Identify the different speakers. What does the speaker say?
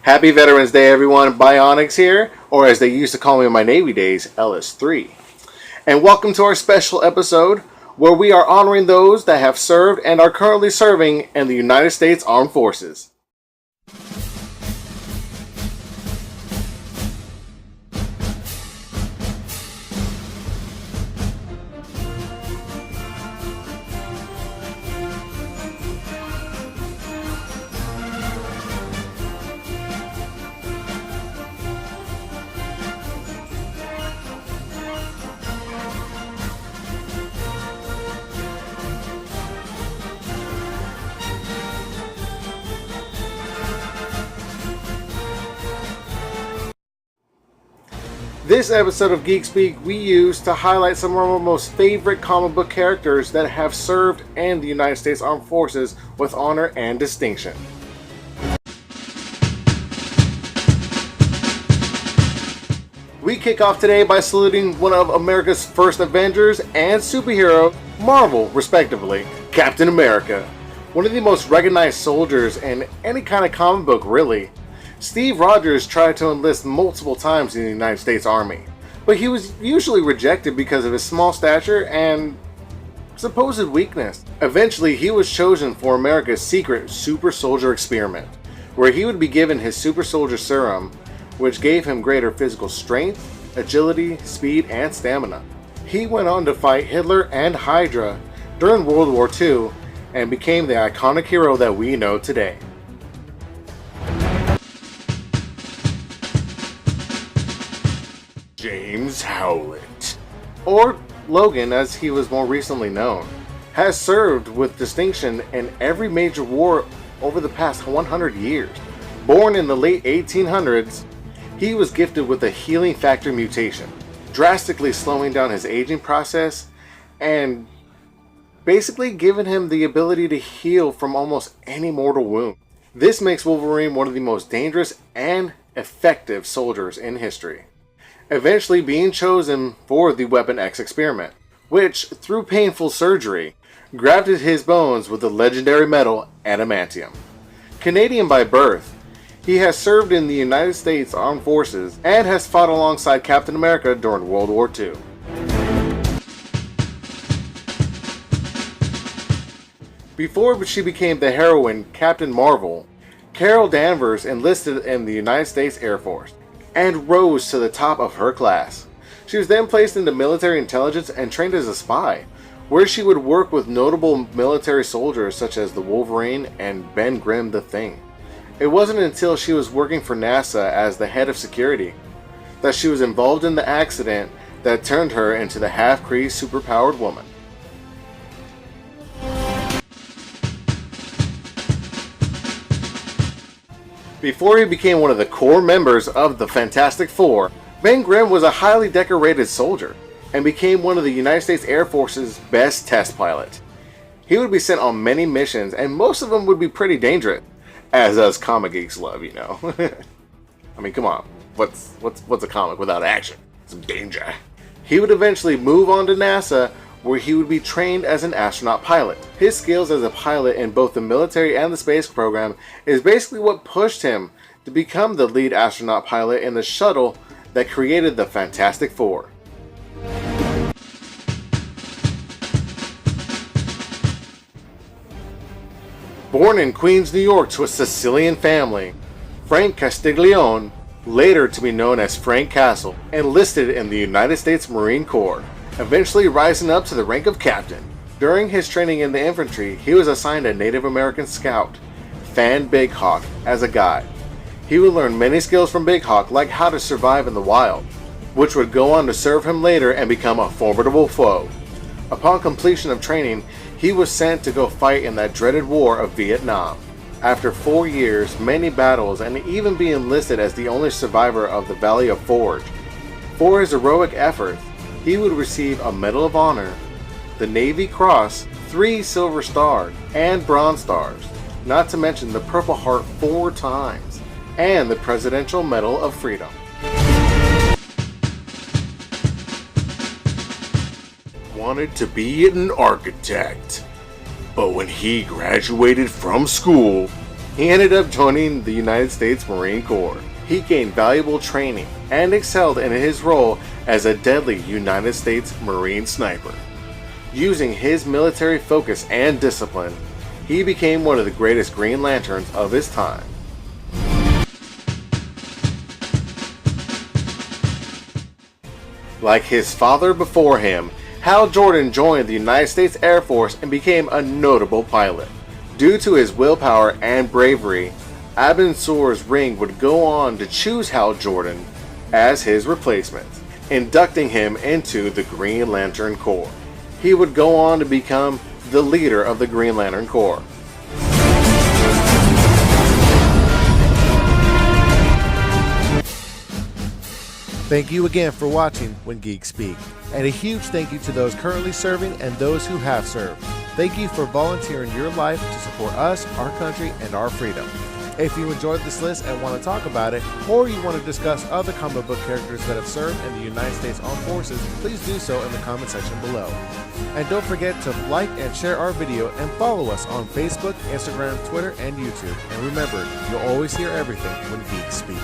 Speaker 1: Happy Veterans Day, everyone. Bionics here, or as they used to call me in my Navy days, LS3. And welcome to our special episode where we are honoring those that have served and are currently serving in the United States Armed Forces. This episode of Geek Speak we use to highlight some of our most favorite comic book characters that have served in the United States Armed Forces with honor and distinction. We kick off today by saluting one of America's first Avengers and superhero, Marvel, respectively, Captain America. One of the most recognized soldiers in any kind of comic book, really. Steve Rogers tried to enlist multiple times in the United States Army, but he was usually rejected because of his small stature and supposed weakness. Eventually, he was chosen for America's secret super soldier experiment, where he would be given his super soldier serum, which gave him greater physical strength, agility, speed, and stamina. He went on to fight Hitler and Hydra during World War II and became the iconic hero that we know today. James Howlett, or Logan as he was more recently known, has served with distinction in every major war over the past 100 years. Born in the late 1800s, he was gifted with a healing factor mutation, drastically slowing down his aging process and basically giving him the ability to heal from almost any mortal wound. This makes Wolverine one of the most dangerous and effective soldiers in history, eventually being chosen for the Weapon X experiment, which, through painful surgery, grafted his bones with the legendary metal adamantium. Canadian by birth, he has served in the United States Armed Forces and has fought alongside Captain America during World War II. Before she became the heroine Captain Marvel, Carol Danvers enlisted in the United States Air Force and rose to the top of her class. She was then placed into military intelligence and trained as a spy, where she would work with notable military soldiers such as the Wolverine and Ben Grimm the Thing. It wasn't until she was working for NASA as the head of security that she was involved in the accident that turned her into the half-Kree superpowered woman. Before he became one of the core members of the Fantastic Four, Ben Grimm was a highly decorated soldier and became one of the United States Air Force's best test pilots. He would be sent on many missions, and most of them would be pretty dangerous, as us comic geeks love, you know. I mean, come on, what's a comic without action? Some danger. He would eventually move on to NASA, where he would be trained as an astronaut pilot. His skills as a pilot in both the military and the space program is basically what pushed him to become the lead astronaut pilot in the shuttle that created the Fantastic Four. Born in Queens, New York to a Sicilian family, Frank Castiglione, later to be known as Frank Castle, enlisted in the United States Marine Corps, eventually rising up to the rank of captain. During his training in the infantry, he was assigned a Native American scout, Fan Big Hawk, as a guide. He would learn many skills from Big Hawk, like how to survive in the wild, which would go on to serve him later and become a formidable foe. Upon completion of training, he was sent to go fight in that dreaded war of Vietnam. After 4 years, many battles, and even being listed as the only survivor of the Valley of Forge. For his heroic efforts, he would receive a Medal of Honor, the Navy Cross, 3 Silver Stars, and Bronze Stars, not to mention the Purple Heart 4 times, and the Presidential Medal of Freedom. Wanted to be an architect, but when he graduated from school, He ended up joining the United States Marine Corps. He gained valuable training and excelled in his role as a deadly United States Marine sniper. Using his military focus and discipline, he became one of the greatest Green Lanterns of his time. Like his father before him, Hal Jordan joined the United States Air Force and became a notable pilot. Due to his willpower and bravery, Abin Sur's Ring would go on to choose Hal Jordan as his replacement, inducting him into the Green Lantern Corps. He would go on to become the leader of the Green Lantern Corps.
Speaker 2: Thank you again for watching When Geeks Speak, and a huge thank you to those currently serving and those who have served. Thank you for volunteering your life to support us, our country, and our freedom. If you enjoyed this list and want to talk about it, or you want to discuss other comic book characters that have served in the United States Armed Forces, please do so in the comment section below. And don't forget to like and share our video and follow us on Facebook, Instagram, Twitter, and YouTube. And remember, you'll always hear everything when Geeks Speak.